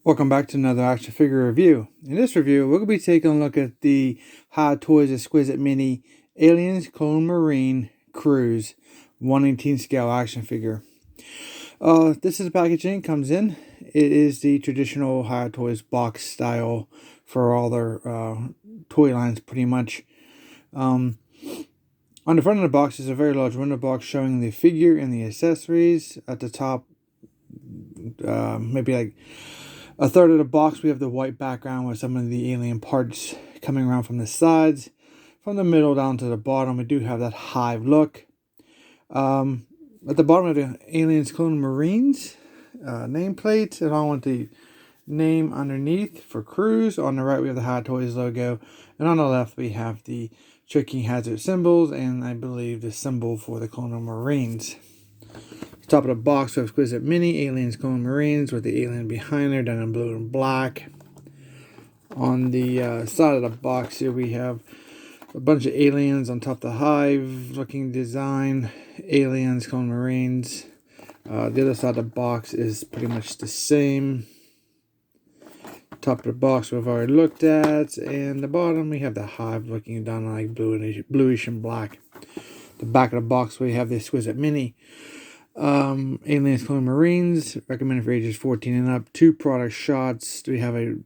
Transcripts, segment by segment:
Welcome back to another action figure review. In this review, we're going to be taking a look at the Hot Toys Exquisite Mini Aliens Colonial Marine Cruz 1/18 scale action figure. This is the packaging it comes in. It is the traditional Hot Toys box style for all their toy lines, pretty much. On the front of the box is a very large window box showing the figure and the accessories. At the top, maybe like a third of the box, we have the white background with some of the alien parts coming around from the sides. From the middle down to the bottom, we do have that hive look. At the bottom of the Aliens Colonial Marines nameplate, along with the name underneath for Cruz. On the right, we have the Hot Toys logo. And on the left, we have the Tricky Hazard symbols and I believe the symbol for the Colonial Marines. Top of the box, we have Exquisite Mini Aliens Colonial Marines with the alien behind there, done in blue and black. On the side of the box here, we have a bunch of aliens on top of the hive looking design. Aliens Colonial Marines. The other side of the box is pretty much the same. Top of the box we've already looked at, and the bottom we have the hive looking down like bluish and black. The back of the box we have the Exquisite Mini Aliens Colonial Marines, recommended for ages 14 and up. 2 product shots. We have a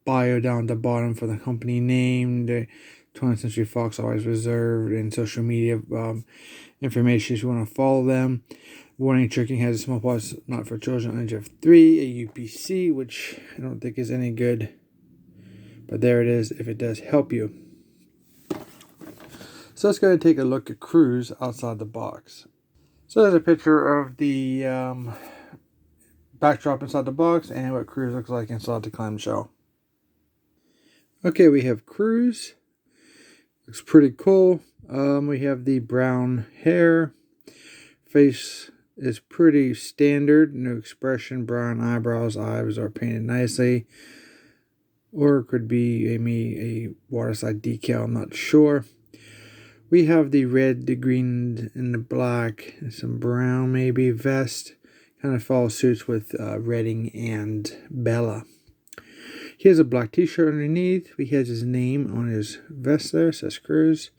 bio down at the bottom for the company name, the 20th Century Fox always reserved, and social media information if you want to follow them. Warning: tricking has a smallpox not for children under 3, a UPC, which I don't think is any good, but there it is if it does help you. So let's go ahead and take a look at Cruz outside the box. So there's a picture of the backdrop inside the box and what Cruz looks like inside the clamshell. Okay, we have Cruz. Looks pretty cool. We have the brown hair. Face is pretty standard. No expression. Brown eyebrows. Eyes are painted nicely. Or it could be a waterside decal. I'm not sure. We have the red, the green, and the black, and some brown maybe vest. Kind of follows suits with Redding and Bella. He has a black t-shirt underneath. He has his name on his vest there. It says Cruz.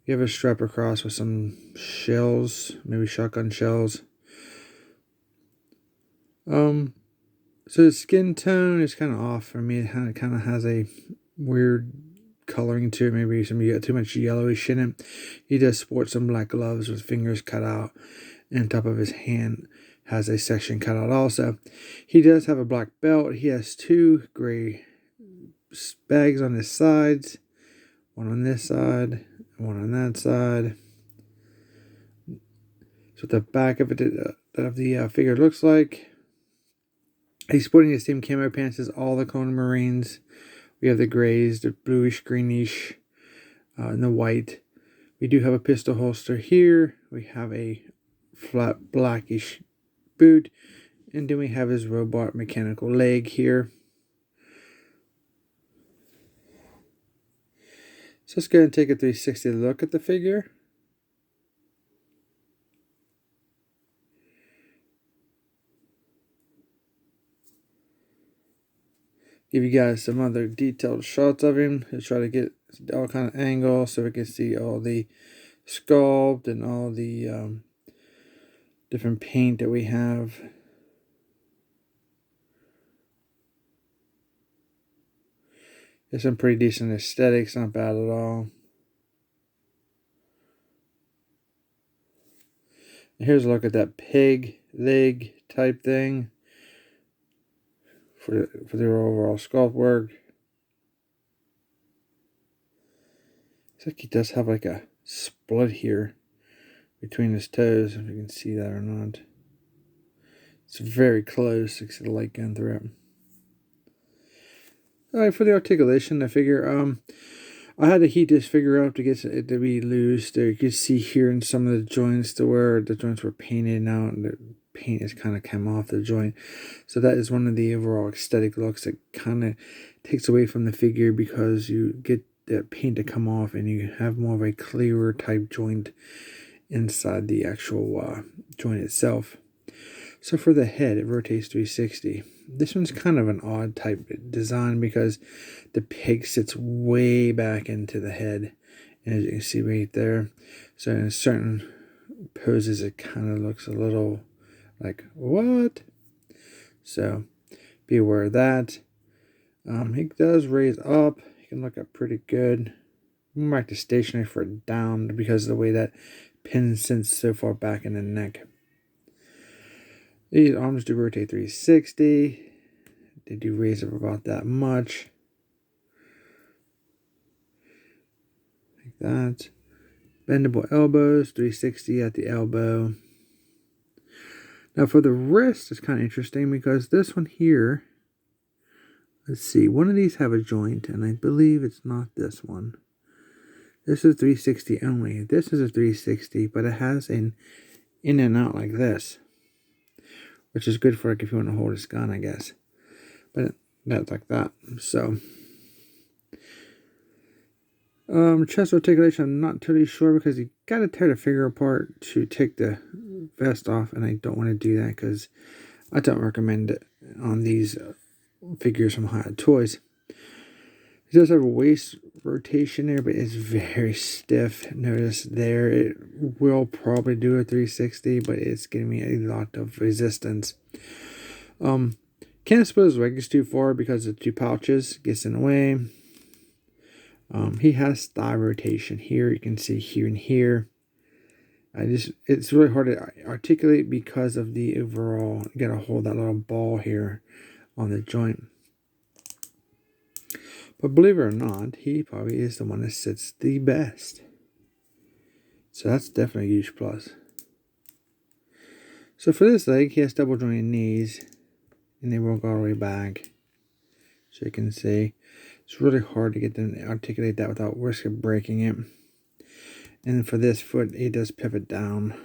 We have a strap across with some shells, maybe shotgun shells. So the skin tone is kind of off for me. It kind of has a weird coloring to it. Maybe you got too much yellowish in it. He does sport some black gloves with fingers cut out, and top of his hand has a section cut out also. He does have a black belt. He has 2 gray bags on his sides, one on this side and one on that side. So the back of it of the figure looks like. He's sporting the same camo pants as all the Colonial Marines. We have the grays, the bluish, greenish, and the white. We do have a pistol holster here. We have a flat blackish boot. And then we have his robot mechanical leg here. So let's go ahead and take a 360 look at the figure. Give you guys some other detailed shots of him. I'll try to get all kind of angles so we can see all the sculpt and all the different paint that we have. There's some pretty decent aesthetics, not bad at all. And here's a look at that pig leg type thing for their overall sculpt work. Looks like he does have like a split here between his toes, if you can see that or not. It's very close. You can see the light going through it. Alright, for the articulation, the figure, I had to heat this figure up to get it to be loose. There you can see here in some of the joints to where the joints were painted out and the paint has kind of come off the joint. So that is one of the overall aesthetic looks that kind of takes away from the figure because you get that paint to come off and you have more of a clearer type joint inside the actual joint itself. So for the head, it rotates 360. This one's kind of an odd type design because the pig sits way back into the head. And as you can see right there, so in certain poses, it kind of looks a little like, what? So be aware of that. He does raise up. He can look up pretty good. I'm back to stationary for down because of the way that pin sits so far back in the neck. These arms do rotate 360. They do raise up about that much. Like that. Bendable elbows, 360 at the elbow. Now for the wrist, it's kind of interesting because this one here, let's see, one of these have a joint, and I believe it's not this one. This is 360 only. This is a 360, but it has an in and out like this, which is good for like if you want to hold this gun, I guess. But that's like that. So chest articulation, I'm not totally sure because you got to tear the figure apart to take the vest off, and I don't want to do that because I don't recommend it on these figures from Hiya Toys. It does have a waist rotation there, but it's very stiff. Notice there, it will probably do a 360, but it's giving me a lot of resistance. Can't suppose the leg is too far because of the two pouches. Gets in the way. He has thigh rotation here. You can see here and here. It's really hard to articulate because of the overall, you gotta hold that little ball here on the joint. But believe it or not, he probably is the one that sits the best. So that's definitely a huge plus. So for this leg, he has double jointed knees, and they will go all the way back. So you can see, it's really hard to get them to articulate that without risk of breaking it. And for this foot, it does pivot down.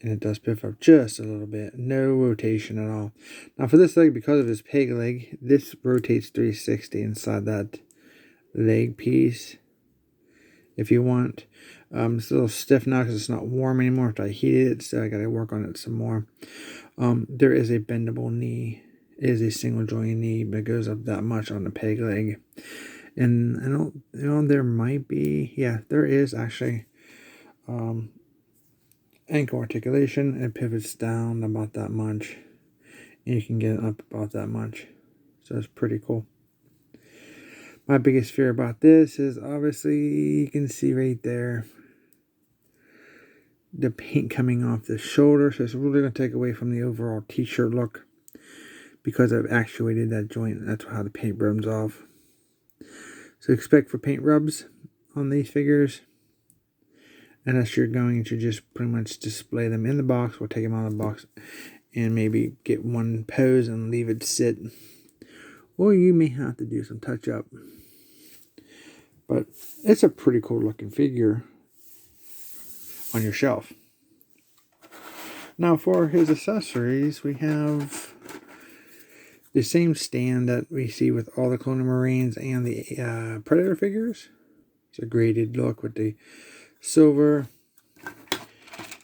And it does pivot up just a little bit. No rotation at all. Now for this leg, because of his peg leg, this rotates 360 inside that leg piece. If you want. It's a little stiff now because it's not warm anymore after I heated it. So I got to work on it some more. There is a bendable knee. It is a single joint knee, but it goes up that much on the peg leg. And I don't, there might be, yeah, there is actually ankle articulation. It pivots down about that much, and you can get it up about that much. So it's pretty cool. My biggest fear about this is obviously you can see right there the paint coming off the shoulder. So it's really going to take away from the overall t-shirt look because I've actuated that joint. That's how the paint rubs off. So expect for paint rubs on these figures. Unless you're going to just pretty much display them in the box or take them out of the box and maybe get one pose and leave it sit. Or you may have to do some touch up. But it's a pretty cool looking figure on your shelf. Now for his accessories, we have the same stand that we see with all the Colonial Marines and the Predator figures. It's a graded look with the silver.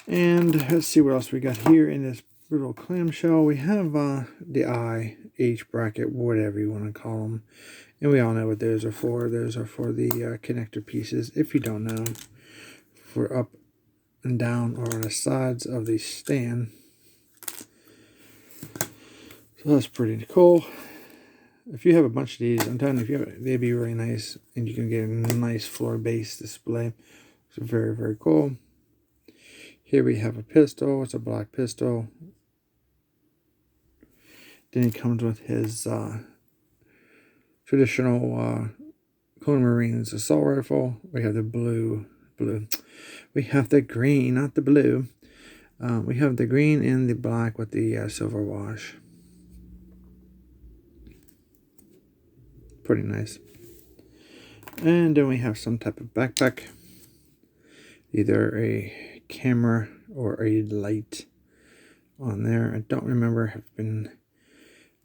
And let's see what else we got here in this little clamshell. We have the I, H bracket, whatever you want to call them. And we all know what those are for. Those are for the connector pieces, if you don't know, for up and down or on the sides of the stand. So that's pretty cool. If you have a bunch of these, I'm telling you, they'd be really nice, and you can get a nice floor-based display. So very, very cool. Here we have a pistol. It's a black pistol. Then he comes with his traditional Colonial Marines assault rifle. We have the blue. We have the green, not the blue. We have the green and the black with the silver wash. Pretty nice. And then we have some type of backpack. Either a camera or a light on there. I don't remember. It's been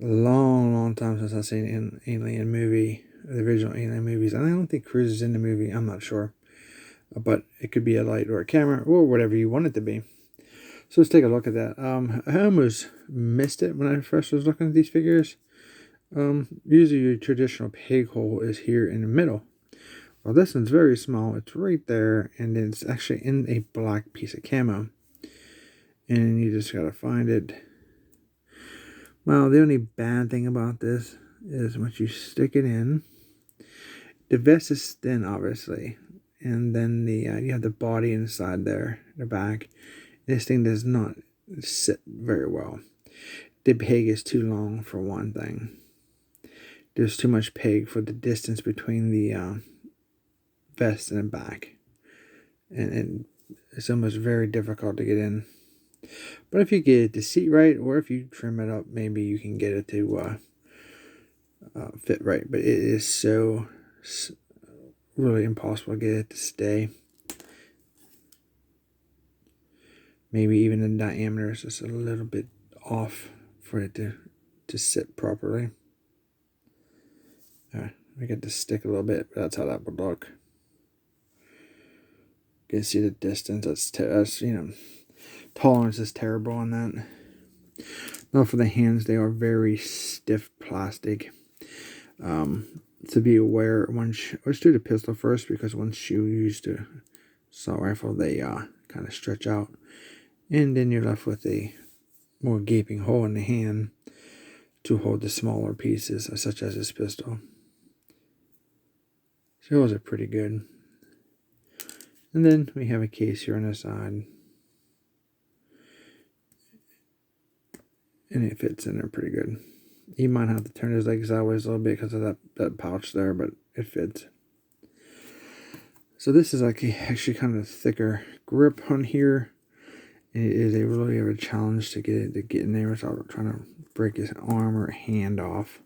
a long time since I've seen an Alien movie, the original Alien movies. And I don't think Cruz is in the movie. I'm not sure. But it could be a light or a camera or whatever you want it to be. So let's take a look at that. I almost missed it when I first was looking at these figures. Usually your traditional peg hole is here in the middle. Well, this one's very small. It's right there, and it's actually in a black piece of camo. And you just gotta find it. Well, the only bad thing about this is once you stick it in, the vest is thin, obviously, and then you have the body inside there, the back. This thing does not sit very well. The peg is too long for one thing. There's too much peg for the distance between the vest and the back, and it's almost very difficult to get in. But if you get it to seat right, or if you trim it up, maybe you can get it to fit right. But it is so really impossible to get it to stay. Maybe even the diameter is just a little bit off for it to sit properly. I get to stick a little bit, but that's how that would look. You can see the distance. That's tolerance is terrible on that. Now for the hands, they are very stiff plastic. To be aware, let's do the pistol first, because once you use the assault rifle, they kind of stretch out, and then you're left with a more gaping hole in the hand to hold the smaller pieces, such as this pistol. So those are pretty good. And then we have a case here on the side, and it fits in there pretty good. You might have to turn his legs sideways a little bit because of that pouch there, but it fits. So this is actually kind of thicker grip on here. And it is really a challenge to get it to get in there without trying to break his arm or hand off.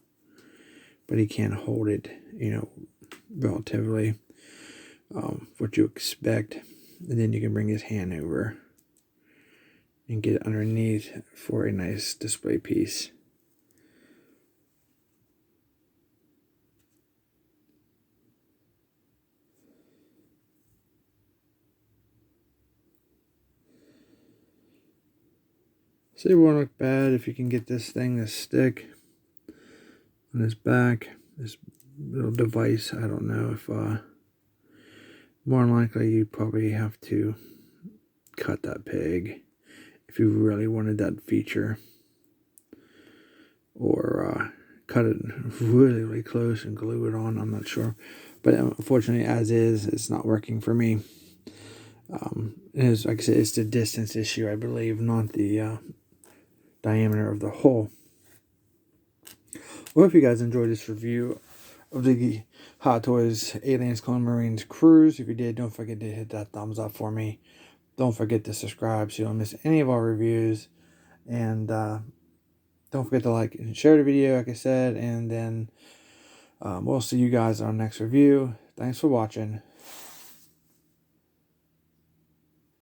But he can hold it, relatively what you expect. And then you can bring his hand over and get it underneath for a nice display piece. So it won't look bad if you can get this thing to stick on his back. This little device, I don't know if more than likely you probably have to cut that peg if you really wanted that feature, or cut it really, really close and glue it on. I'm not sure, but unfortunately, as is, it's not working for me. Like I said, it's the distance issue, I believe, not the diameter of the hole. Well, if you guys enjoyed this review of the Hot Toys Aliens Colonial Marines Cruise, if you did, don't forget to hit that thumbs up for me. Don't forget to subscribe so you don't miss any of our reviews. And don't forget to like and share the video, like I said. And then we'll see you guys on our next review. Thanks for watching.